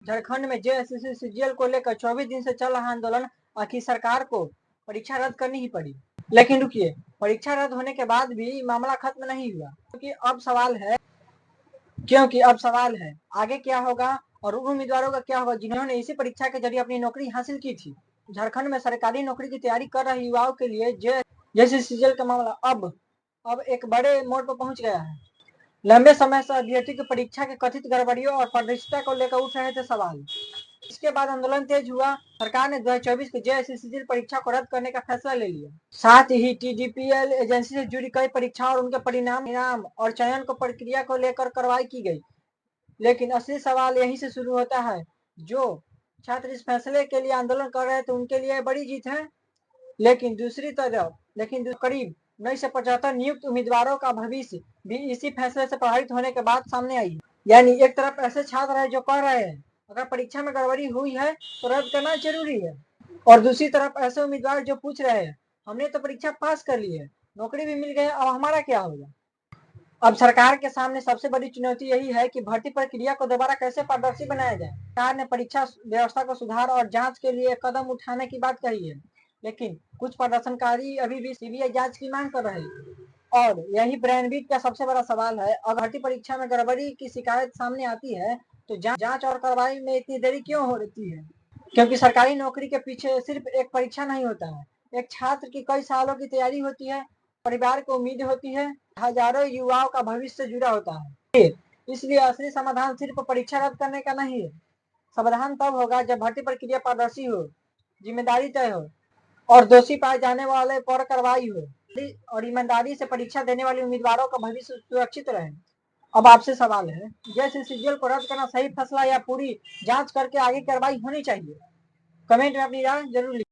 झारखंड में JSSC CGL को लेकर 24 दिन से चल रहा आंदोलन, आखिर सरकार को परीक्षा रद्द करनी ही पड़ी। लेकिन रुकिए, परीक्षा रद्द होने के बाद भी मामला खत्म नहीं हुआ, क्योंकि अब सवाल है आगे क्या होगा और उन उम्मीदवारों का क्या होगा जिन्होंने इसी परीक्षा के जरिए अपनी नौकरी हासिल की थी। झारखंड में सरकारी नौकरी की तैयारी कर रहे युवाओं के लिए जेएसएससी सीजीएल का मामला अब एक बड़े मोड़ पर पहुंच गया है। लंबे समय से अभ्यर्थी की परीक्षा की कथित गड़बड़ियों और पारदर्शिता को लेकर उठ रहे थे सवाल। इसके बाद आंदोलन तेज हुआ। सरकार ने 2024 की जेएसएससी परीक्षा को रद्द करने का फैसला ले लिया। साथ ही टीडीपीएल एजेंसी से जुड़ी कई परीक्षाओं और उनके परिणाम और चयन को प्रक्रिया को लेकर कार्रवाई की गई। लेकिन असली सवाल यहीं से शुरू होता है। जो छात्र इस फैसले के लिए आंदोलन कर रहे थे उनके लिए बड़ी जीत है, लेकिन दूसरी तरफ करीब 975 नियुक्त उम्मीदवारों का भविष्य भी इसी फैसले से प्रभावित होने के बाद सामने आई। यानी एक तरफ ऐसे छात्र हैं जो कह रहे हैं अगर परीक्षा में गड़बड़ी हुई है तो रद्द करना जरूरी है, और दूसरी तरफ ऐसे उम्मीदवार जो पूछ रहे हैं हमने तो परीक्षा पास कर ली है, नौकरी भी मिल गई, अब हमारा क्या होगा। अब सरकार के सामने सबसे बड़ी चुनौती यही है कि भर्ती प्रक्रिया को दोबारा कैसे पारदर्शी बनाया जाए। सरकार ने परीक्षा व्यवस्था को सुधार और जांच के लिए कदम उठाने की बात कही है, लेकिन कुछ प्रदर्शनकारी अभी भी सीबीआई जांच की मांग कर रहे हैं। और यही ब्रेनविक का सबसे बड़ा सवाल है। अगर भर्ती परीक्षा में गड़बड़ी की शिकायत सामने आती है तो जांच और कार्रवाई में इतनी देरी क्यों हो रही है? क्योंकि सरकारी नौकरी के पीछे सिर्फ एक परीक्षा नहीं होता है, एक छात्र की कई सालों की तैयारी होती है, परिवार को उम्मीद होती है, हजारों युवाओं का भविष्य जुड़ा होता है। इसलिए असली समाधान सिर्फ परीक्षा रद्द करने का नहीं है। समाधान तब होगा जब भर्ती प्रक्रिया पारदर्शी हो, जिम्मेदारी तय हो और दोषी पाए जाने वाले पर कार्रवाई हो, और ईमानदारी से परीक्षा देने वाले उम्मीदवारों का भविष्य सुरक्षित रहे। अब आपसे सवाल है, जैसे सीजीएल को रद्द करना सही फैसला या पूरी जांच करके आगे कार्रवाई होनी चाहिए? कमेंट में अपनी राय जरूर लिखें।